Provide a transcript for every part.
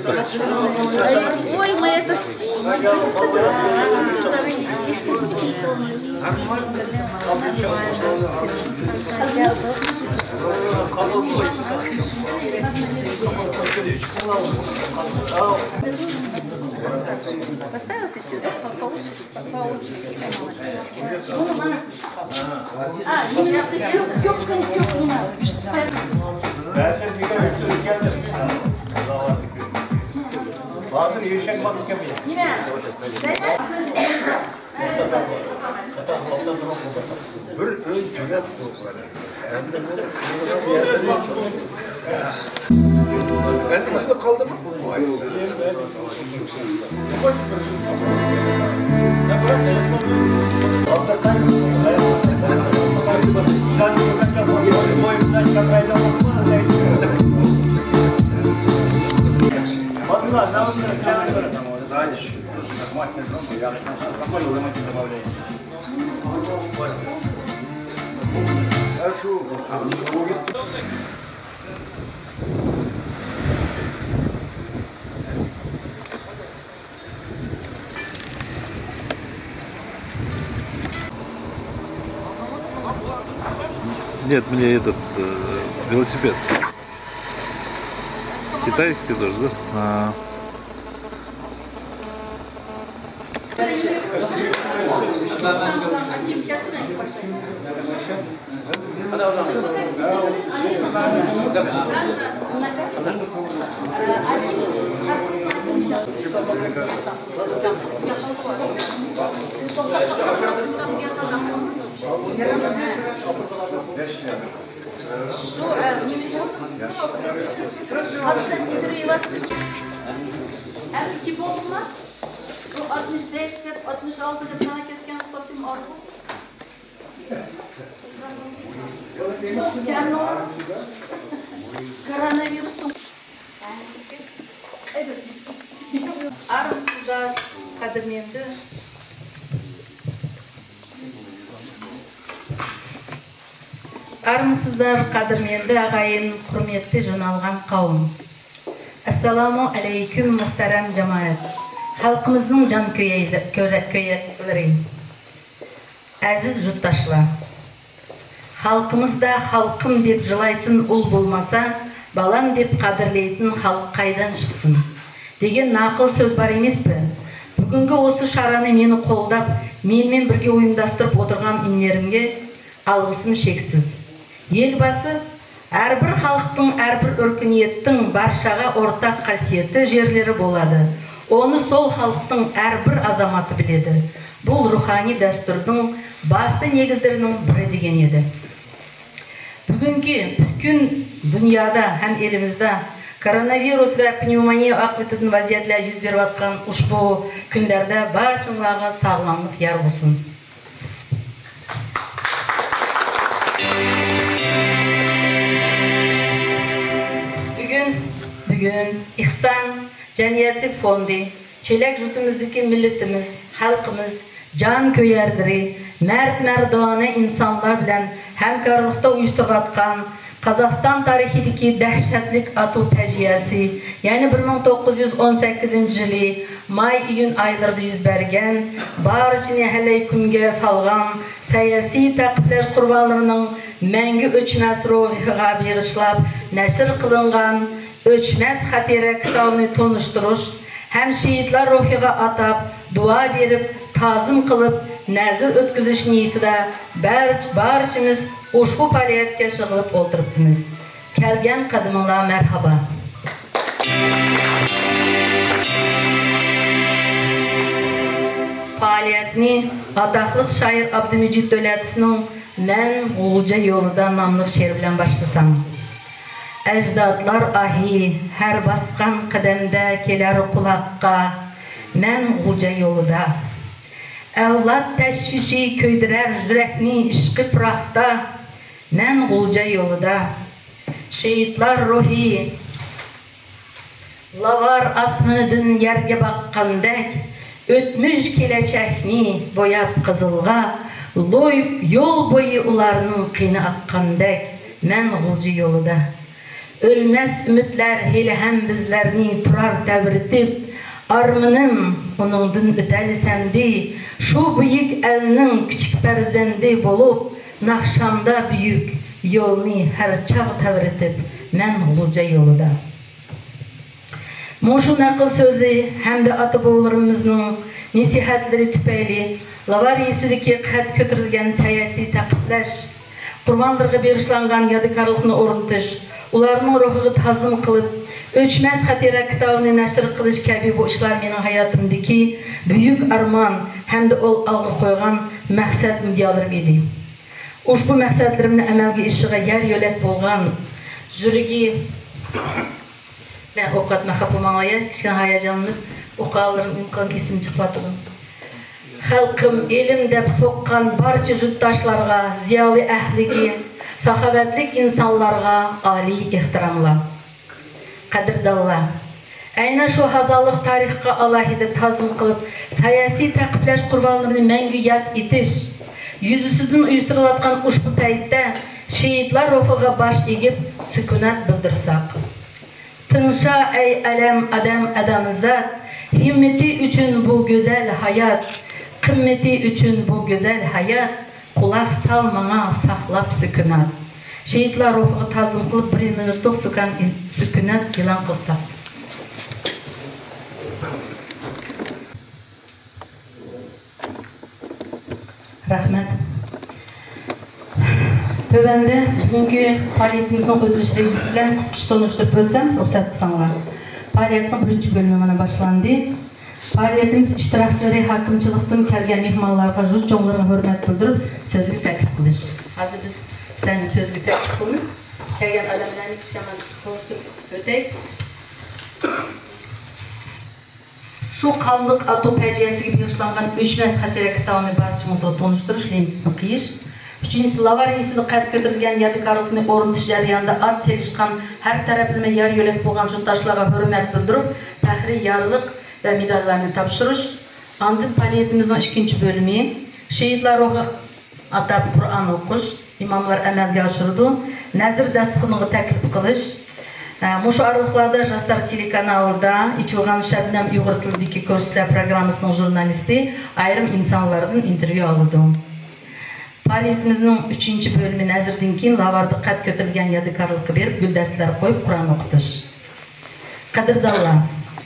Ой, моя это... Поставил ты сюда по очереди. Не надо. Bazı yürüyüşen balık yapıyor. Bir ön tünet topları. Ben de böyle ben de burada kaldım. Нет, мне этот велосипед. Китайский тоже, да? Eski boğulma, bu 65 dep, 66 dep sana ketken kısapsın arzu. Koronavirüsün. Armsızlar, kadırmenді. Армысыздар, қадірменді ағайын, құрметті жиналған қауым. Ассаламу алейкум, мұхтарам жамаат. Халқымыздың жан көйеклері. Әзіз жұртташылар. Халқымызда халқым деп жылайтын ұл болмаса, балам деп қадірлейтін халық қайдан шықсын. Деген нақыл сөз бар емес пе? Бүгінгі осы шараны мені қолдап, менімен бірге ұйымдастырып отырған инлерімге алғысым шексіз. Елбасы әрбір халықтың, әрбір өркениеттің баршаға ортақ қасиетті жерлері болады. Оны сол халықтың әрбір азаматы біледі. Бұл рухани дәстүрдің басты негіздерінің бірі деген еді. Бүгінгі бүткін дүнияда һәм елімізде коронавирус вә пневмония ақбететін вазиятлер жүз беріп атқан ұшпу күндерде баршаңызға сағламдық яр болсын. Бүгін İhsan Cemiyeti Fondi, Çelek jurtumuzdaki milletimiz, halkımız, can köyerdiri, merdane insanlar bilen hemkarlıkta uyuşturup atkan Kazakistan tarihideki dehşetlik atu teciyesi, yani 1918 yılı may-iyun aylarda yüz bergen, barıcını heleykumge salgan, siyasi takipleş kurbanlarının мәңгі өчмәс рухиға берішлап, нәшір қылынған өчмәс хатира кітабын тоныштырыш, һәм шейітлар рухиға атап, дуа беріп, тазым қылып, нәзір өткізіш ниетіде баршымыз ушбу фаалиятке шығып отырыппыз. Келген қадымыңа мәрхаба. Фаалиятны атақлық шайыр Абдымежит Дөләтовның Mən Olca yolunda namlıq şer bilen başlasam. Əcdadlar ahi, hər basqan qədəmdə kelər qulaqqa. Mən Olca yolunda. Əvlad təşvişi köydürər jürəkni işqi pıraqda. Mən Olca yolunda. Şehitlar ruhi, lavar asmıdın yerge baqqandək, ötmüş keləcəkni boyab qızılğa. Yol boyu ularının qini aqqandək, mən Olca yolunda. Ölmez ümitler hele hem bizlerini turar devretip, armının onundun ötelisendi, şu büyük elinin küçük perzendi bolup, nakşamda büyük yolunu her çağ devretip, men uluca yoluda. Moşu nakıl sözü hem de ataboğullarımızın nesihatleri tüpeyli, Lavariysideki qat kötürülgen siyasi taqiblash, qurbanlarga bag'ishlangan yodikorlikni o'rnatish, ularning ruhiga ta'zim qilib, o'chmas xatira kitobini nashr qilish kabi bu ishlar mening hayotimdagi buyuk armon hamda olg'a qo'ygan maqsad idealarim edi. Ushbu maqsadlarimni amalga oshishiga yer yo'lak bo'lgan yuragi ben o'qatma xapomaya, kichkina hayajonlanib, o'qavlarim imkon esim chiqyapti. Halkım elim deb soqqan barcha yurtdoshlarga, ziyoli ahliga, saxovatlik insonlarga oliy ehtiromlar. Qadrdonlar, aynan shu hazonlik tarixga alohida ta'zim qilib, siyosiy taqiblash qurbonlarini mangu yod etish, yuzisidan uyushtirilgan ushbu paytda shahidlar ruhiga bosh egib, sukunat bildirsak. Tinsha ey alam adam adamzat, himmati uchun bu go'zal hayot. Kımmeti üçün bu güzel hayat, kulak salmana saklap sükunat. Şehitler ruhunu tazım kılıp bir minutluk sükunat ilan kılsak. Rahmet. Tövende bugünkü faaliyetimizin ödülüş rejisiyle kısa tanıştırıp ötsem, ruhsat kısanlar. Faaliyetin birinci bölümüne başlandı. Faaliyetimiz iştirakçıları hakimçılıktan kelgen mehmanlarga yurt çoğunlarına hürmet bildirip sözlük teklif kılış. Hazır biz senin sözlük teklif kılımız. Kelgen adamlarını kişilemek konuşturup öteyik. Şu kanlık ato peciyesi gibi yaşlangan Öçmez Hatire kitabını barçamızı tanıştırış lentisini kıyış. Üçüncüsü Lavariysideki qat kötürülgen yadikorlikni o'rnatish jarayonida at selishgan her taraflama yer yo'lak bo'lgan yurtdoshlarga hurmat bildirib, faxriy yorliq ve medallarını topshirish. Andın faaliyetimizin ikinci bölümü şehitler ruhi atab Kur'an o'qish, imamlar amalga oshirdi, nazr dasturini taklif qilish. Mushu araliqlarda Yoshlar telekanalida ichilgan Shabnam Uyg'ur tilidagi ko'rsatma programmasining jurnalisti ayrim insonlardan intervyu oldi. Faaliyetimizin 3. bölümü nazrdan keyin Lavarda qat ko'tarilgan yodikorlikka berib, guldastlar qo'yib Qur'on o'qitish. Qadrdonlar,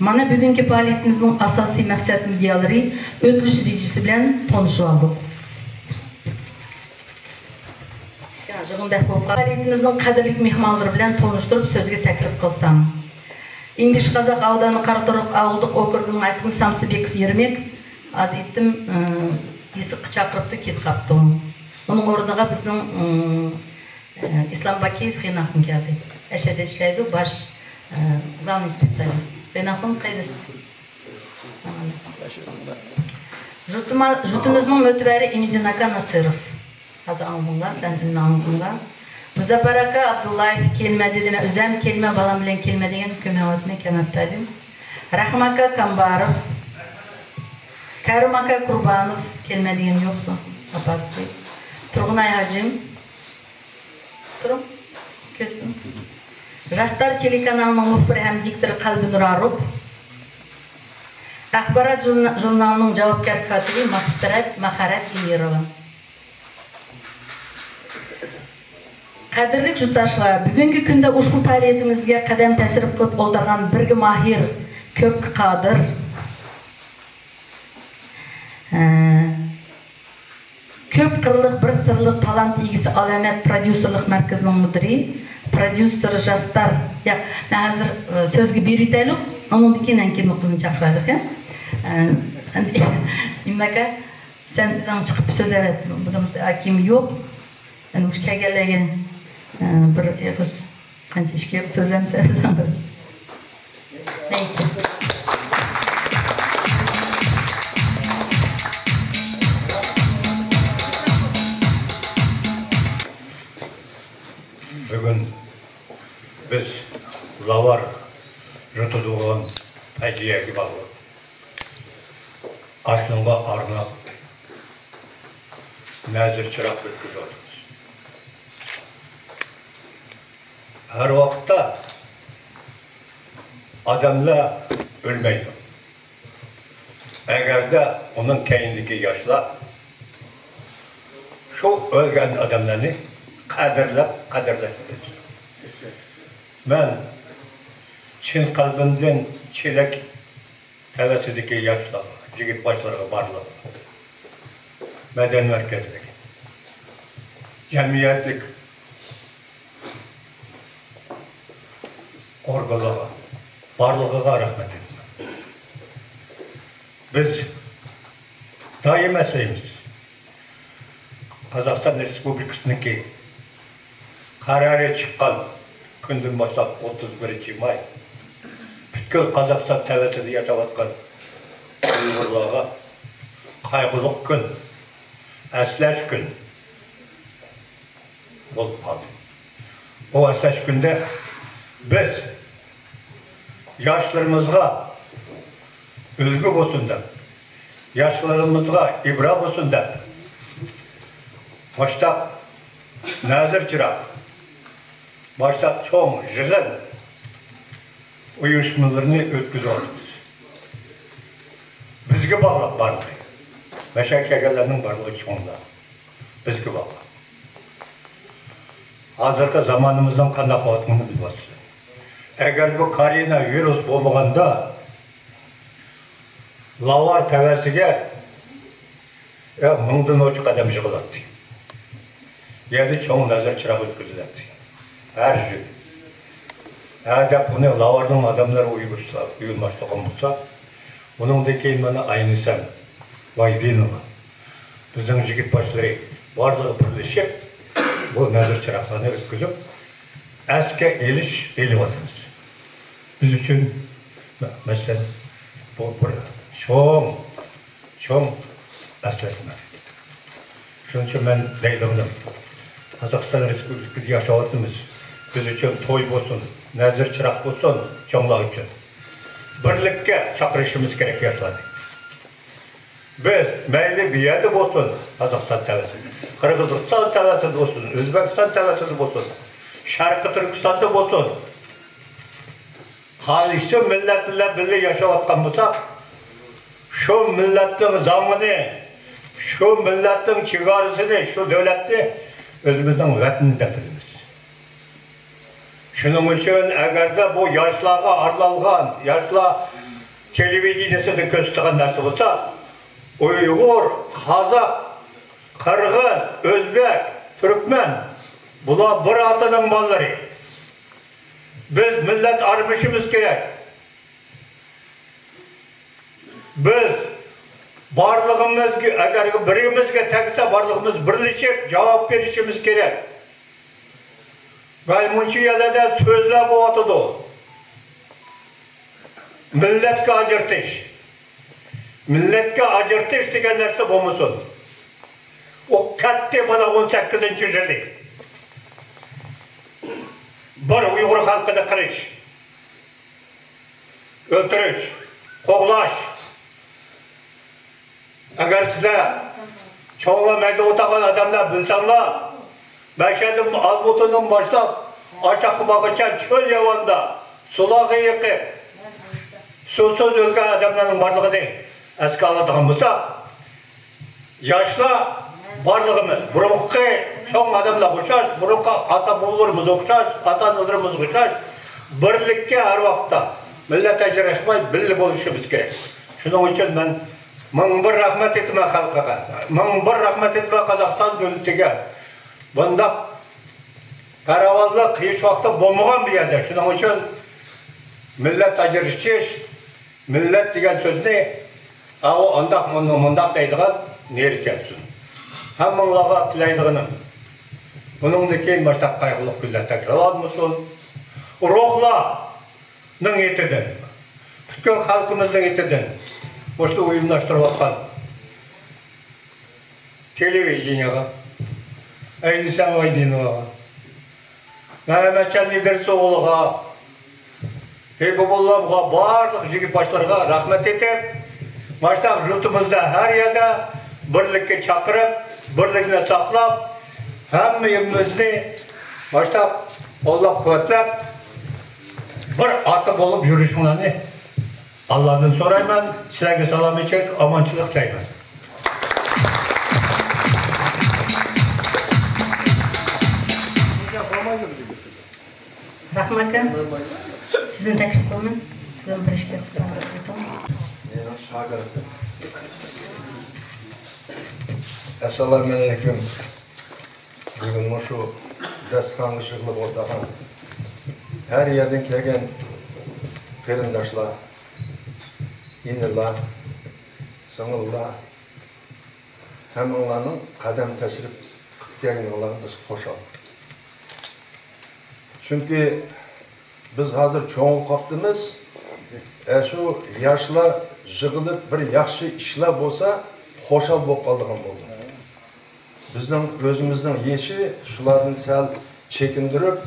mana bugungi faaliyetimizin asosiy maqsad idealari o'tilish rejisi bilan tanishib oldik. Faaliyetimizin qadrli mehmonlari bilan tanishtirib so'zga taklif qilsam. Ingish Qozoq audani Qarato'riq auldық okrugining akimi Samsibekov Yermek az etdim esiq chaqiribdi ketib qapti. Onun o'rniga bizning Islom Bakiyev Xinaxun keldi. Ashada ishlaydi, bosh главный специалист. Xinaxun qaysiz? Jutumuzning mo'tvari Imijinaka Nasirov. Hazır anlanglar, sen ünlü anlanglar. Muzaffar aka Abdullayev kelmedi dene, özem kelme balam bilen kelme degen kömevatine kanatladım. Rahim aka Kambarov, Karim aka Kurbanov kelme degen yoktu. Apatçı. Turgunay Hacım. Turun. Kösün. Yoshlar telekanalının muxbiri hem diktori Qalbinur Arif. Axborot jurnalining javobgar kotibi Maharat Emirova. Qadrli yurtdoshlar, bugungi kunda ushbu faoliyatimizga qadam tashrif qilib o'ldirgan birga mahir, ko'p qodir, ko'p qirliq, bir sirliq talant egisi Alamat prodyuserlik markazining mudiri, prodyuser Yoshlar. Ya, men hozir so'zga beraylik, undan keyin qizini chaqirdik, ha? Nimaka, sen o'zing chiqib so'zlayver. Buda akim yo'q. Ana o'sha kelganlarga bir kız qancha ishga so'zlamsa neydi? Bugün biz Lavar jutulduğun faciaga bağlı. Aslında arnab nazir çırak ötküzüyoruz. Her vakitte adamla ölmeydi. Eğer de onun kendindeki yaşla şu ölgen adamlarını kaderleştiririz. Ben Çin kalbimden çelek tevesideki yaşlar, jigit başlarına varlığı, meden merkezlik, cemiyetlik, orgalığa, varlığına rahmet etsin. Biz daim eseyimiz, Қазақстан Республикасыныңки kararı çıkan күнден башлап 31 май бүткіл Қазақстан тәуелсіздік жасап жатқан ұйғырларға қайғылық күн, әсіләш күн болып қалды. Бұл әсіләш күнде біз yaşlarımızға үлгі болсын деп, yaşlarımızға ибра болсын деп, Başta nazır çırak, başta çoğun jığın uyuşmalarını ötküzüyoruz. Bizge bağlap vardı. Meşakkelerinin varlığı çoğunda. Bizge bağlap. Hazırda zamanımızdan kandak vaatını bilmezsin. Eğer bu koronavirus olmağında lavar tevessige mыңдан oçuk adam jığıladı. Yerde çoğun nazar çırağı ötküzüldü. Her gün. Eğer de bunu lavardan adamlar uyulmaştığım olsa, onun da keyin bana aynısam, Vaydinova, bizim jigit başları varlığı birleşip, bu nazar çıraqlarını ötküzüp, eski eliş elip atımız. Biz için, mesela, bu çoğun esletme. Şunun için ben deydim. Қазақстан Республикасы yaşavatımız, biz için toy olsun, nazır çırak olsun, çoğunlar için. Birlikte çakırışımız gerek yaşladı. Biz meyli bir yerde olsun, Қазақстан tevessidi, Kırgızistan tevessidi olsun, Özbekistan tevessidi olsun, Şarkı Türkistan'da olsun. Halisi milletlerle birlikte yaşavatkan olsak, şu milletin zamını, şu milletin çıkarısını, şu devleti özümüzden vətini gətirimiz. Şunun için eğer de bu yaşlığa arlanğan, yaşlı televizyonda gösteren nasıl olsa, Uygur, Kazak, Kırgız, Özbek, Türkmen, bunlar bir atının balları. Biz millet armışımız gerek. Biz barlığımız, eğer birimizge tekse barlığımız birleşip cevap verişimiz gerek. Gaymunçu yerlerde sözler bu atıdı. Milletke acırtış. Milletke acırtış degen nerse bulmuşsun. O katte bana 18. yüzyılda. Bir Uygur halkını kırış, öldürüş, koğlaş. Eğer size çoğunla meyde otağın adamlar bilsenler, Beşedim Albutun'un başta aşağı bakışan çöl yavanda sulağı yıkıp susuz ülke adamların varlığı değil. Eski anlatığımızda yaşlı varlığımız, burunki son adamla kuşaş, burunki ata bulurumuz okşaş, ata nılırımız kuşaş, birlikte her vakitte millete jirashmay birlik oluşumuz gerek. Şunun için ben ming bir rahmet etme halkıga, ming bir rahmet etme Қазақстан devletiga. Bunda karavalla hiç vakti bulmagan bir yerde. Şunun için millet acırışçış, millet degen sözünü o andak mundak deydiğen neri kelsin. Hammalarga tilaydiğini. Bunun da keyin başta kaygılık günler tekrar almışsın. Ruhlarının etiden, bütün halkımızın etiden, boşta uyumlaştırıp atkan televizyonaga, Aynisan Vaydinovaga, Mehmetcan İdrisoğlu'ga, Heybullah'a, barlık jigit başlarga rahmet etip, başta yurtumuzda her yerde birlikte çakırıp, birlikte saklap, hammayimizni başta Allah kuvvetlep bir atı bolup yürüyüşünü Allah'tan sorayım, sizlerge salam edecek, amançılık çayman. Rahmakam, sizin teklif kılın. Sizin bir işler Assalamu alaikum. Bugün şu dastkanlı şıklık ortadan her yerden kelgen kırındaşlar, inirler, sınırlar, hem onların kadem teşrif gelgen olanı biz hoşal. Çünkü biz hazır çoğun kaptığımız, şu yaşlar jığılıp bir yaxşı işler bolsa, hoşal bolup kaldığım oldu. Bizden özümüzden yeşi, şulardan sel çekindirip,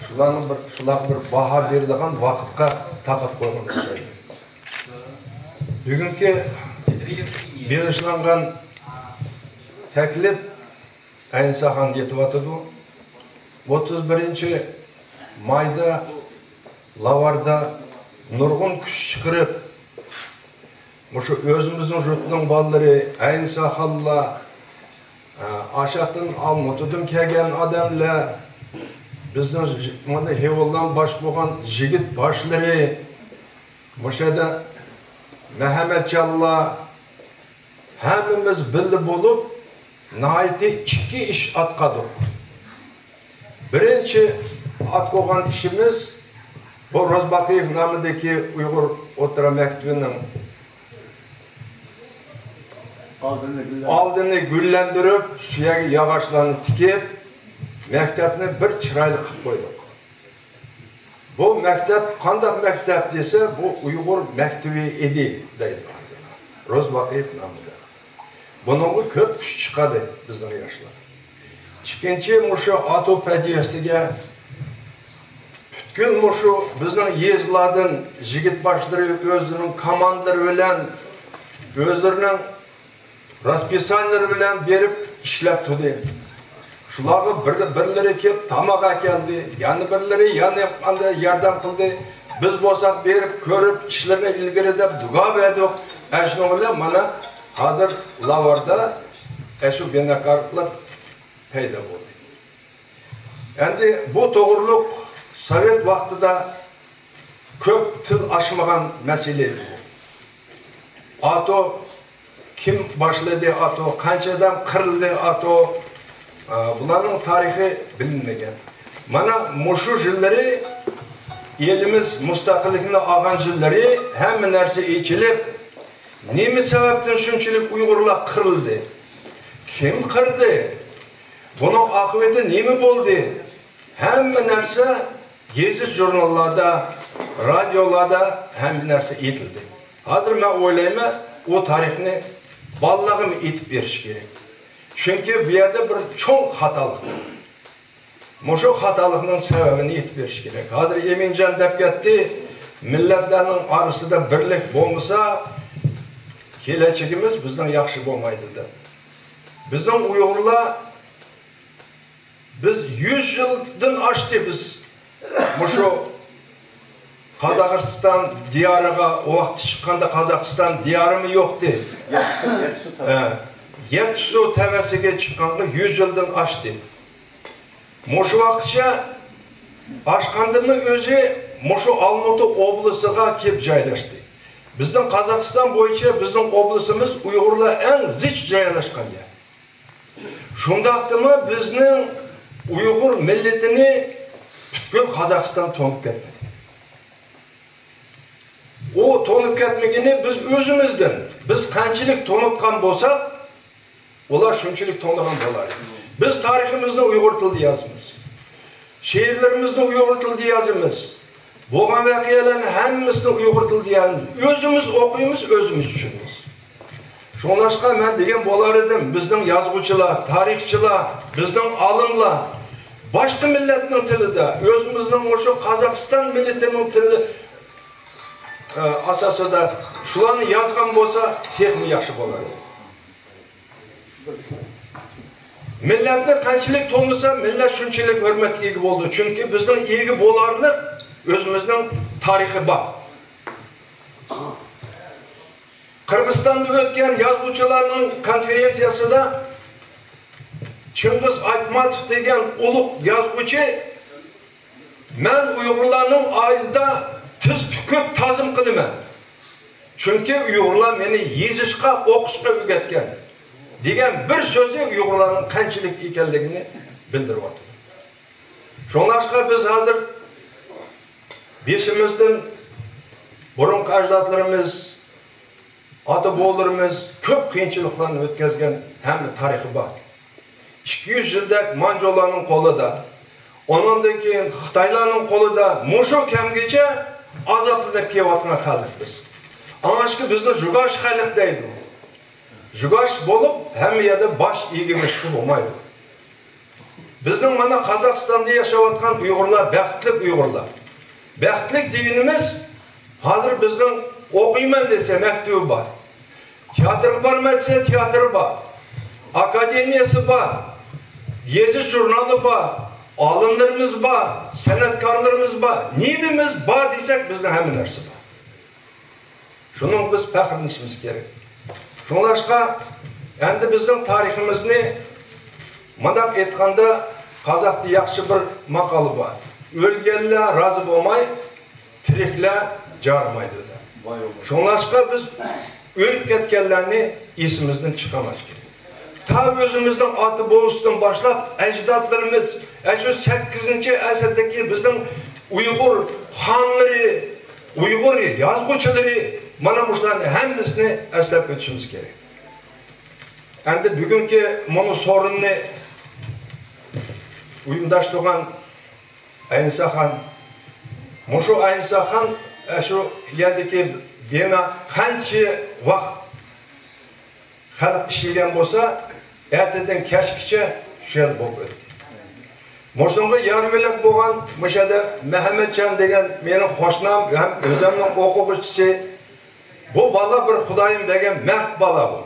şular bir baha verilgen vakitka takıp koymak istedim. Bugünkü berişlangan teklif Ayın Sahan yetip atıdı. 31 mayda Lavarda nurgun küç çıkırıp, şu özümüzün jurtunun balları Ayın Sahan'la aşağıdan almatıdan kelgen adamla bizden mana hevoldan baş boğan jigit başları Moşada Mehmet Calla hemimiz bildi bulup nahayeti iki iş atkadık. Birinci atkoğan işimiz bu Rozbakiyev namıdaki Uygur Otura Mektubu'nun aldığını güllendirip, suya yağaçlarını tikip, mektepini bir çıraylı kılıp koyduk. Bu mektep, kandak mektep dese, bu Uygur mektubi idi, deydi. Rozbakiyev namıda. Bunun köp küç çıkadı bizim yaşlar. Çıkınca muşu ato pediyesiga, bütün muşu bizim yezladın, jigit başları özlerinin kamandır bilen, özlerinin raspisanları bilen berip işlep tudu. Şularga birleri kelip tamak geldi, yani birleri yani yapmanda yardım kıldı. Biz bolsak berip körüp işlerine ilgili de duga verdik. Eşnoğlu mana hazır Lavarda eşu benekarlık peyda oldu. Endi bu doğruluk Sovet vaktida köp tıl aşmagan mesele bu. Ato kim başladı ato, kançadan kırıldı ato, bunların tarihi bilinmegen. Mana muşu jilleri, elimiz müstakillikini ağan jilleri hem nerse içilip, nemi sebepten şunçilik Uygurlar kırıldı? Kim kırdı? Bunun akıbeti nemi boldu? Hem nerse gezi jurnallarda, radyolarda hem nerse etildi. Hazır ben oylayayım, o tarihini ballağım itip veriş gerek. Çünkü bir yerde bir çok hatalık. Muşu hatalığının sebebini itip veriş gerek. Hazır Emincan dep gitti, milletlerin arasında birlik olmasa, geleceğimiz bizden yaxşı olmaydı da. Bizim Uygurlar, biz 100 yıldan açtı biz. Muşu Kazakistan diyarıga o vakti çıkkanda Kazakistan diyarı mı yoktu? Yetsu tevesiga çıkkanda 100 yıldan açtı. Muşu vakitçe açkandı mı özü Muşu Almatı oblasıga kep jaylaştı. Bizden Kazakistan boyunca bizim oblasımız Uygurlar en ziç jaylaşkan yer. Şundaqtı mı bizning Uygur milletini bütün Kazakistan tonup ketmedi. O tonup ketmegeni biz özümüzden, biz kançilik tonupkan bolsak, olar şunçilik tonugan bolar. Biz tarihimizde Uygur tilde yazımız. Şehirlerimizde Uygur tilde yazımız. Boğan vakiyelerin hemmisini Uygur tilde yazımız. Özümüz okuyumuz, özümüz düşünümüz. Şolaşka ben degen bolar edim. Bizden yazgıçılar, tarihçiler, bizden alımlar, başka milletin tili de, özümüzden şu Kazakistan milletinin tili asası da şularını yazgan bolsa tek mi yaxşı bolar. millatni qanchalik to'misa, millat shunchalik hurmatga ega bo'ldi. Chunki bizning ega bo'larlik o'zimizning tarixi bor. Qirg'izistonda o'tgan yozuvchilarning konferensiyasida Chingiz Aytmatov degan ulug' yozuvchi men Uyg'urlarning oldida tiz tukib ta'zim qilaman. Chunki Uyg'urlar meni yezishga, o'qishga o'rgatgan degan bir so'zi Uyg'urlarning qanchalik ekanligini bildiryapti. Shunlashqa biz hozir beshimizdan burungi ajdodlarimiz, ota-bobolarimiz ko'p qiyinchiliklarni o'tkazgan hamma tarixi bor. 200 yildak Manjolarning qo'lida, ondan keyin Xitoylarning qo'lida mushu kamgacha azoblanib kelayotgan xalqmiz. Anashki bizni jugash xalq deydi. Jugash bo'lib hamma yerda bosh egimish bo'lmaydi. Bizning mana Qozog'istonda yashayotgan Uyg'urlar baxtli Uyg'urlar. Baxtli deganimiz hozir bizning o'qiyman desa maktubi bor. Teatrga bormasa teatri bor. Akademiyasi bor. Yezish jurnali bor. Olimlarimiz bor, san'atkorlarimiz bor. Neyimiz bor desak bizning hamma narsa bor. Shuning biz faxrlanishimiz kerak. Shunlashqa endi bizning tariximizni madaq etganda Qozoqda yaxshi bir maqoli bor. O'lganlar rozi bo'lmay, tiriklar jarmaydi dedi. Shunlashqa biz o'lib ketganlarni esimizdan chiqaramiz kerak. Ta o'zimizning ota bobosidan boshlab ajdodlarimiz, shu 8-asrdagi bizning Uyg'ur xonlari, Uyg'ur yozuvchilari mana bularni hammasini eslab o'tishimiz kerak. Endi bugungi mana sorunni uyumdashtirgan Aynsaxon, mushu Aynsaxon shu yerdagi bina qancha vaqt xalq ishlagan bo'lsa, ertadan kechgacha shu yer bo'ldi. Mo'shunga yarmilak bo'lgan Mo'shada Muhammadjon degan mening qo'shnim ham o'zimning o'quvchisi. Bu bola bir Xudoyim degan mard bola bu.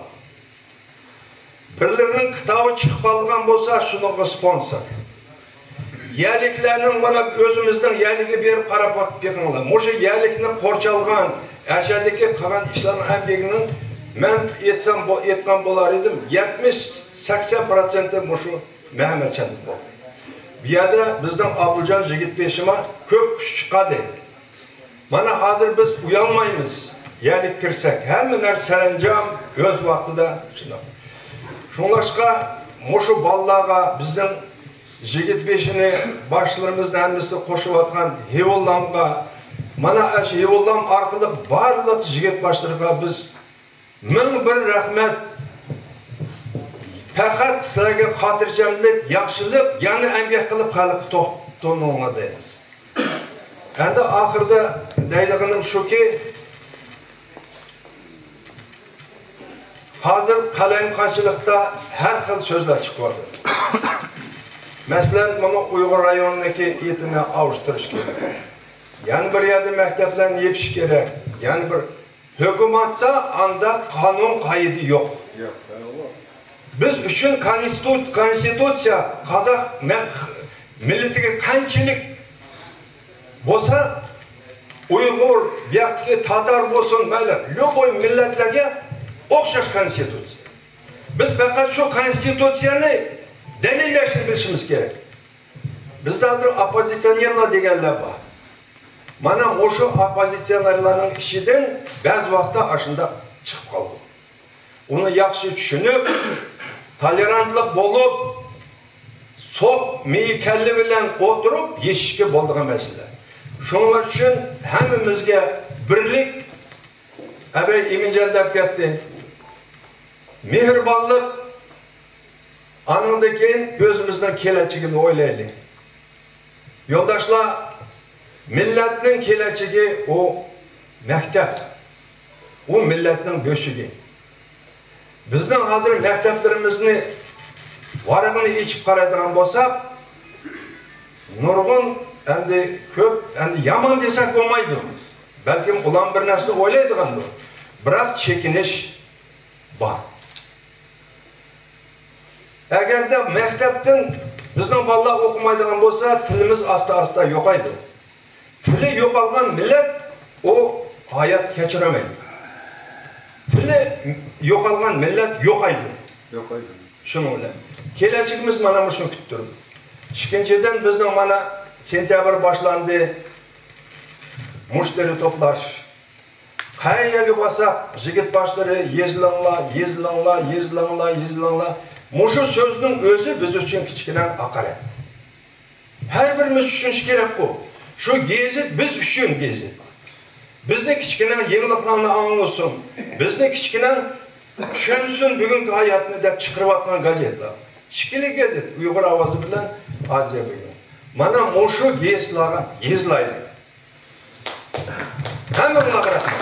Birlarining kitobi chiqib qolgan bo'lsa, shunga sponsor. Yaliklarning mana o'zimizning yaliga berib qarab qo'yinglar. Mo'sha yalikni qo'rchalgan, ashadagi qilgan ishlarning hammagining men aytgan bo'lar edim, 70-80% mushu Muhammadjon bo'ldi. Bu yerda bizning Abuljon Jigitbeshima ko'p kuch chiqadi. Mana hozir biz uyalmaymiz. Yalik kirsak, hamma narsa saranjom o'z vaqtida shunday. Shunlashqa mushu bolalarga bizning Jigitbeshini boshlarimizni hammasi qo'shib Hevullamga, mana shu Hevullam orqali barliq jigit boshlarga biz ming bir rahmat. Faqat sizlarga xotirjamlik, yaxshilik, yana emgak qilib xalqni to'g'rilmoqqa deymiz. Endi oxirida deydiganim shuki, hozir qalamqonchilikda har xil so'zlar chiqyapti. Masalan, mana Uyg'ur rayonidagi yetini avushtirish kerak. Yana bir yerda maktablarni yepish kerak. Yana bir hukumatda anda qonun qoida yo'q. Biz uchun konstitutsiya Qozoq millatiga qanchalik bo'lsa, Uyg'ur, yoki Tatar bo'lsin, mayli, yo'q millatlarga o'xshash konstitutsiya. Biz faqat shu konstitutsiyani dalillashni bilishimiz kerak. Bizda hozir opozitsionerlar deganlar bor. Mana o'sha opozitsionerlarning ishidan ba'zi vaqtda ashunda chiqib qoldi. Uni yaxshi tushunib, tolerantlik bo'lib, so'q mikalli bilan o'tirib yeshishga bo'ladigan masala. Shuning uchun hammamizga birlik abay Eminjon deb ketdi. Mehribonlik anundan keyin o'zimizning kelajagini o'ylaylik. Yo'ldoshlar, millatning kelajagi o maktab. U millatning go'shigi. Bizning hozir maktablarimizni varag'ini ichib qaraydigan bo'lsak, nurg'un endi ko'p, endi yomon desak bo'lmaydi. Balkim ular bir narsa o'ylaydigandir. Biroq chekinish bor. Эгерде мектептин биздин балдар окумайдыган болса, тилimiz аста-аста жокайды. Tili yo'qolgan millat o hayat kechiremeydi. Tili yo'qolgan millat yo'qaydi. Şunu bilen. Keləcigimiz mana şunu küttürüm. İkinçiden bizning mana sentyabr başlandı. Müşteri toplaş. Qayerga basak, jigit başları yezilanglar. Muşu sözünün özü biz üçün kichkina haqorat. Her birimiz üçün kerak bu. Şu gezit biz üçün gezit. Bizni kichkina yeniliklarni anlasın. Bizni kichkina tushunsin bugungi hayotni deb chiqarayotgan gazetlar. Kichkina gezit Uyg'ur ovozi bilan Aziya bilan. Mana mushu gezitlarga yezlaydi. Hammaga rahmat.